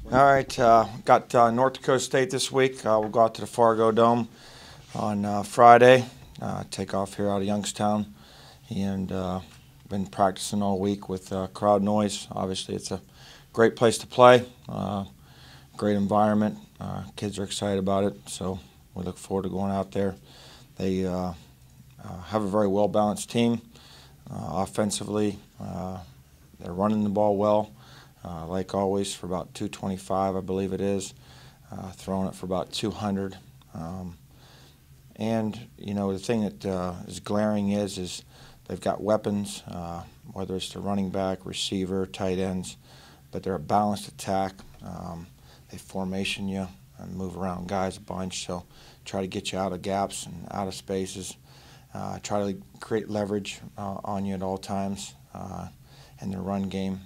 All right, got North Dakota State this week. We'll go out to the Fargo Dome on Friday, take off here out of Youngstown, and been practicing all week with crowd noise. Obviously, it's a great place to play, great environment. Kids are excited about it, so we look forward to going out there. They have a very well-balanced team offensively. They're running the ball well. Like always, for about 225, I believe it is, throwing it for about 200. And, you know, the thing that is glaring is they've got weapons, whether it's the running back, receiver, tight ends, but they're a balanced attack. They formation you and move around guys a bunch, so try to get you out of gaps and out of spaces. Try to create leverage on you at all times in their run game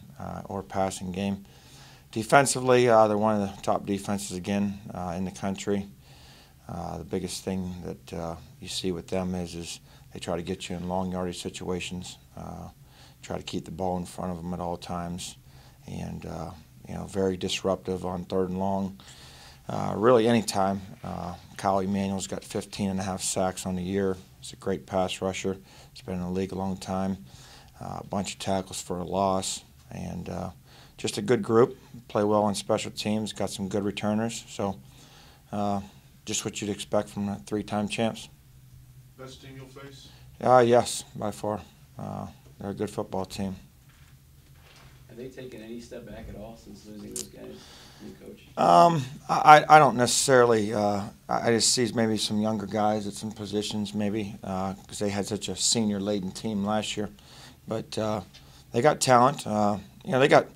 or passing game. Defensively, they're one of the top defenses again in the country. The biggest thing that you see with them is they try to get you in long yardage situations, try to keep the ball in front of them at all times, and you know, very disruptive on 3rd and long. Really any time. Kyle Emanuel's got 15.5 sacks on the year. He's a great pass rusher. He's been in the league a long time. A bunch of tackles for a loss, and just a good group. Play well on special teams. Got some good returners. So just what you'd expect from the 3-time champs. Best team you'll face? Yes, by far. They're a good football team. Have they taken any step back at all since losing those guys, new coach? I don't necessarily. I just see maybe some younger guys at some positions, maybe because they had such a senior-laden team last year. But they got talent. You know, they got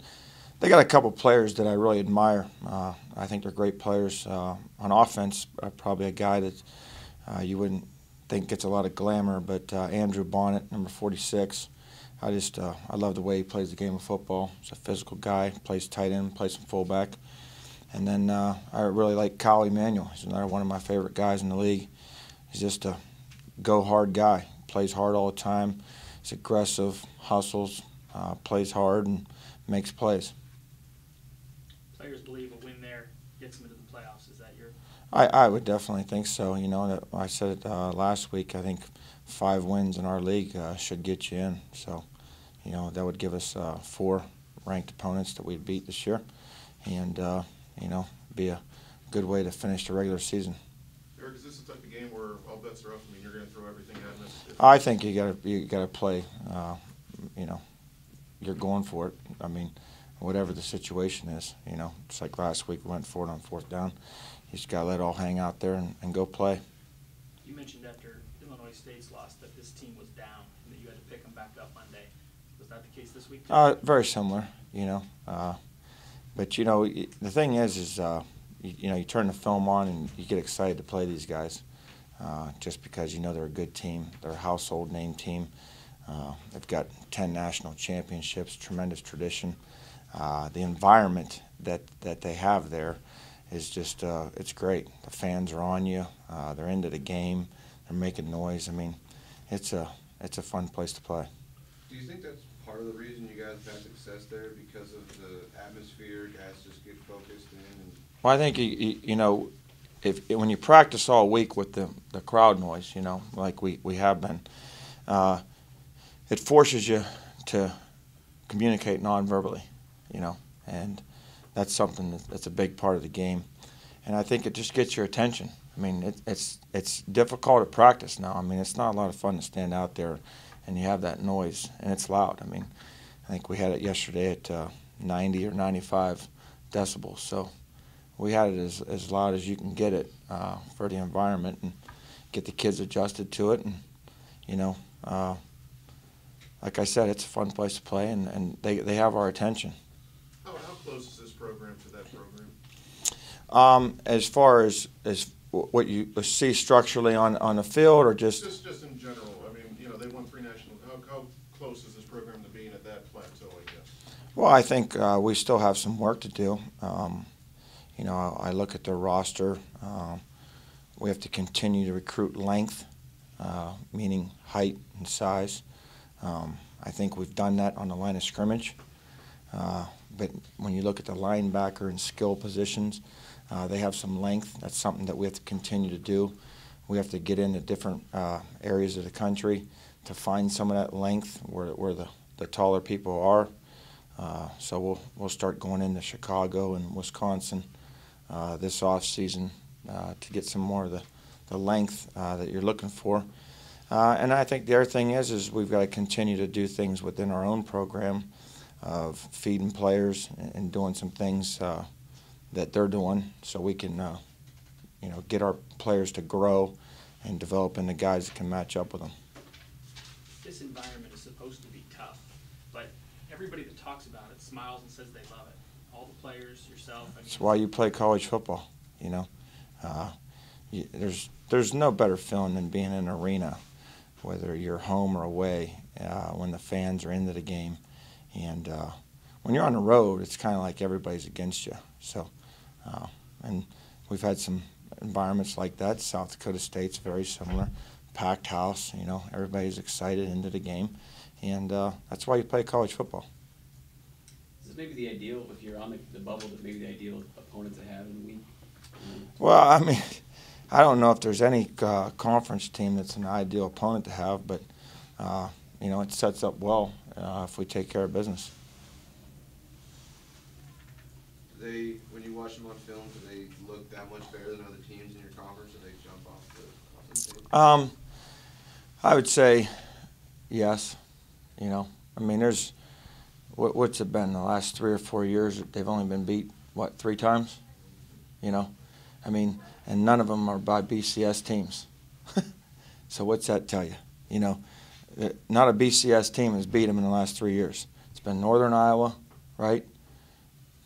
a couple players that I really admire. I think they're great players on offense. Probably a guy that you wouldn't think gets a lot of glamour, but Andrew Bonnet, number 46. I love the way he plays the game of football. He's a physical guy, plays tight end, plays some fullback. And then I really like Kyle Emanuel. He's another one of my favorite guys in the league. He's just a go-hard guy. Plays hard all the time. He's aggressive, hustles, plays hard, and makes plays. Players believe a win there gets them into the playoffs. Is that your? I would definitely think so. You know, I said it last week. I think 5 wins in our league should get you in. So, you know, that would give us 4 ranked opponents that we'd beat this year, and you know, be a good way to finish the regular season. Eric, is this the type of game where all bets are off? I mean, you're going to throw everything at them? I think you gotta play. You know, you're going for it. I mean, whatever the situation is. You know, it's like last week we went for it on 4th down. You just gotta let it all hang out there and go play. You mentioned after Illinois State's loss that this team was down and that you had to pick them back up Monday. Was that the case this week? Very similar. You know, but you know the thing is you know, you turn the film on and you get excited to play these guys. Just because you know they're a good team, they're a household name team. They've got 10 national championships, tremendous tradition. The environment that they have there is just it's great. The fans are on you. They're into the game. They're making noise. I mean, it's a fun place to play. Do you think that's part of the reason you guys had success there, because of the atmosphere? Guys just get focused in. Well, I think you know, when you practice all week with the crowd noise, you know, like we have been, it forces you to communicate non-verbally, you know, and that's something that's a big part of the game. And I think it just gets your attention. I mean, it's difficult to practice now. I mean, it's not a lot of fun to stand out there and you have that noise, and it's loud. I mean, I think we had it yesterday at 90 or 95 decibels, so we had it as loud as you can get it for the environment and get the kids adjusted to it. And, you know, like I said, it's a fun place to play, and they have our attention. How close is this program to that program? As far as what you see structurally on the field, or just in general. I mean, you know, they won 3 national. How close is this program to being at that plateau, I guess? Well, I think we still have some work to do. You know, I look at their roster. We have to continue to recruit length, meaning height and size. I think we've done that on the line of scrimmage. But when you look at the linebacker and skill positions, they have some length. That's something that we have to continue to do. We have to get into different areas of the country to find some of that length where the taller people are. So we'll start going into Chicago and Wisconsin this off season to get some more of the length that you're looking for. And I think the other thing is we've got to continue to do things within our own program of feeding players and doing some things that they're doing, so we can get our players to grow and develop into guys that can match up with them. This environment is supposed to be tough, but everybody that talks about it smiles and says they love it. All the players, yourself. That's why you play college football. There's no better feeling than being in an arena, whether you're home or away, when the fans are into the game. And when you're on the road, it's kind of like everybody's against you. So, and we've had some environments like that. South Dakota State's very similar. Packed house, everybody's excited into the game. And that's why you play college football. Is this maybe the ideal, if you're on the bubble, that maybe the ideal opponent to have in the week? Well, I mean, I don't know if there's any conference team that's an ideal opponent to have, but, it sets up well if we take care of business. When you watch them on film, do they look that much better than other teams in your conference? Do they jump off the page? I would say yes. I mean, there's what's it been the last 3 or 4 years? They've only been beat 3 times. I mean, and none of them are by BCS teams. So what's that tell you? Not a BCS team has beat them in the last 3 years. It's been Northern Iowa, right?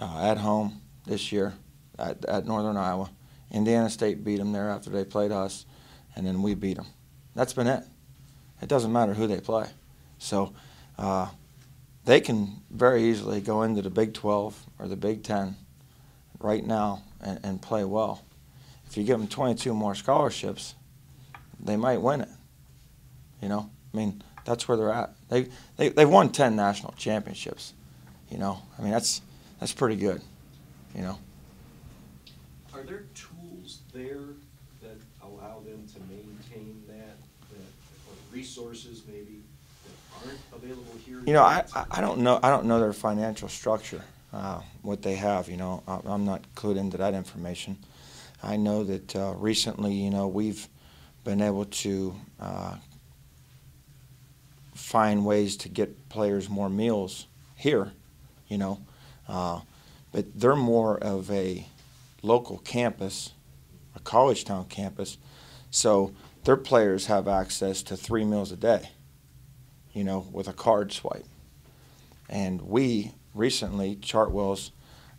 At home this year at Northern Iowa. Indiana State beat them there after they played us, and then we beat them. That's been it. It doesn't matter who they play. So they can very easily go into the Big 12 or the Big 10 right now and play well. If you give them 22 more scholarships, they might win it. I mean, that's where they're at. They've won 10 national championships. I mean, that's pretty good. Are there tools there that allow them to maintain that or resources maybe that aren't available here? I don't know. I don't know their financial structure, what they have. I'm not clued into that information. I know that recently, we've been able to find ways to get players more meals here, but they're more of a local campus, a college town campus, so their players have access to 3 meals a day, with a card swipe. And we recently, Chartwell's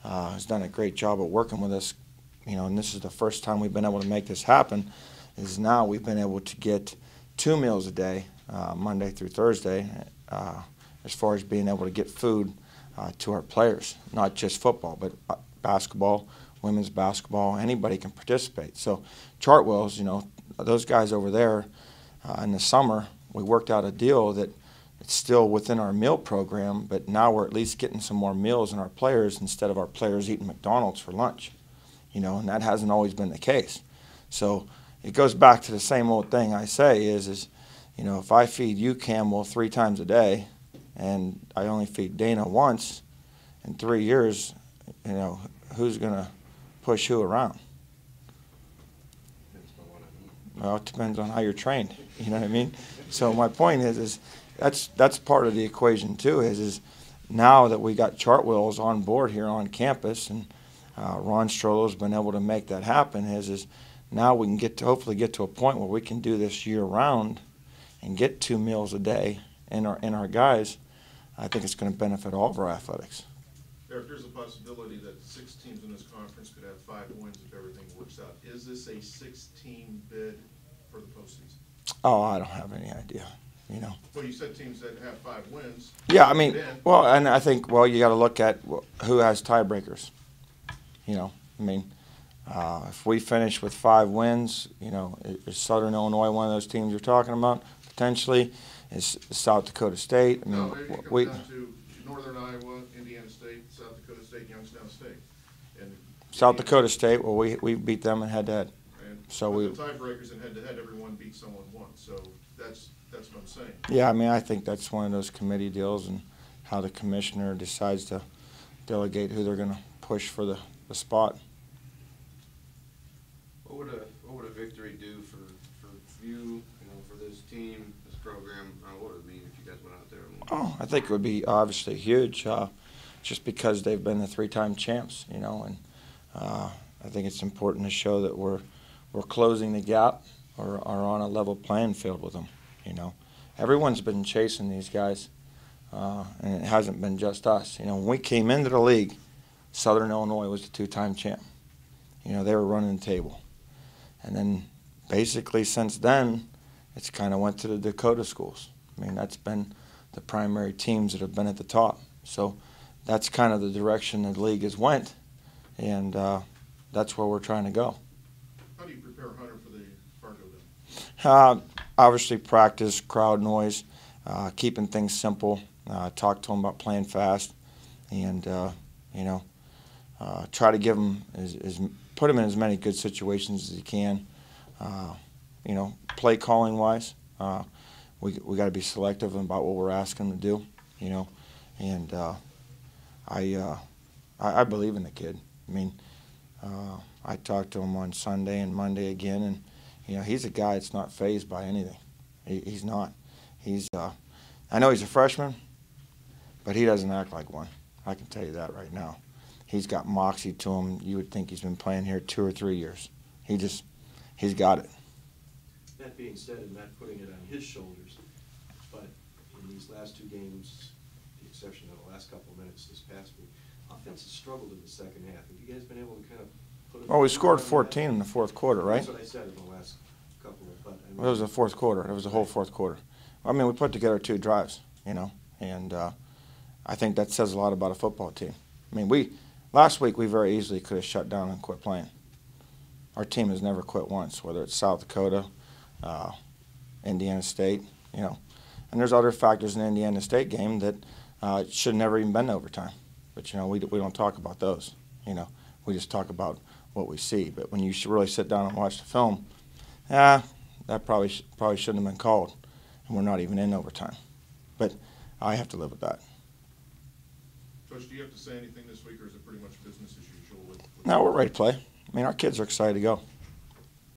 has done a great job of working with us, and this is the first time we've been able to make this happen, is now we've been able to get 2 meals a day, Monday through Thursday, as far as being able to get food to our players, not just football, but basketball, women's basketball, anybody can participate. So Chartwell's, those guys over there, in the summer, we worked out a deal that it's still within our meal program, but now we're at least getting some more meals in our players instead of our players eating McDonald's for lunch, and that hasn't always been the case. So it goes back to the same old thing I say is if I feed you, Campbell, 3 times a day, and I only feed Dana once in 3 years, who's going to push who around? Well, it depends on how you're trained. You know what I mean? So my point is that's part of the equation too. Is now that we got Chartwell's on board here on campus, and Ron Strollo's been able to make that happen. Is now we can hopefully get to a point where we can do this year round, and get 2 meals a day in our guys. I think it's going to benefit all of our athletics. Eric, there's a possibility that 6 teams in this conference could have 5 wins if everything works out. Is this a 6-team bid for the postseason? Oh, I don't have any idea. Well, you said teams that have 5 wins. Yeah, I mean, well, and I think, you got to look at who has tiebreakers. If we finish with 5 wins, is Southern Illinois one of those teams you're talking about? Potentially, is South Dakota State. No, it comes down to Northern Iowa, Indiana State, South Dakota State, Youngstown State. And South Dakota State, well, we beat them in head-to-head. And So with the tiebreakers in head-to-head, everyone beat someone once. So that's what I'm saying. Yeah, I mean, I think that's one of those committee deals and how the commissioner decides to delegate who they're going to push for the spot. What would a victory do for you, for this team, this program? What would it mean if you guys went out there and won? Oh, I think it would be obviously huge, just because they've been the three-time champs, and I think it's important to show that we're closing the gap or are on a level playing field with them. Everyone's been chasing these guys, and it hasn't been just us. When we came into the league, Southern Illinois was the two-time champ. They were running the table. And then basically since then, it's kind of went to the Dakota schools. I mean, that's been the primary teams that have been at the top. So that's kind of the direction the league has went, and that's where we're trying to go. How do you prepare Hunter for the Fargo then? Obviously practice, crowd noise, keeping things simple. Talk to him about playing fast, and try to give him put him in as many good situations as he can. Play calling wise, we got to be selective about what we're asking him to do. And I believe in the kid. I mean, I talked to him on Sunday and Monday again, and he's a guy that's not fazed by anything. He's not. I know he's a freshman, but he doesn't act like one. I can tell you that right now. He's got moxie to him. You would think he's been playing here 2 or 3 years. He's got it. That being said, and not putting it on his shoulders, but in these last 2 games, with the exception of the last couple of minutes this past week, offense has struggled in the second half. Have you guys been able to kind of put it? Well, we scored 14 in the fourth quarter, right? That's what I said in the last couple of. But Well, it was the fourth quarter. It was the whole fourth quarter. I mean, we put together 2 drives, and I think that says a lot about a football team. I mean, last week we very easily could have shut down and quit playing. Our team has never quit once, whether it's South Dakota, Indiana State, and there's other factors in the Indiana State game that should never even been overtime. But we don't talk about those. We just talk about what we see. But when you really sit down and watch the film, that probably shouldn't have been called, and we're not even in overtime. But I have to live with that. Coach, do you have to say anything this week, or is it pretty much business as usual? No, we're ready to play. I mean, our kids are excited to go.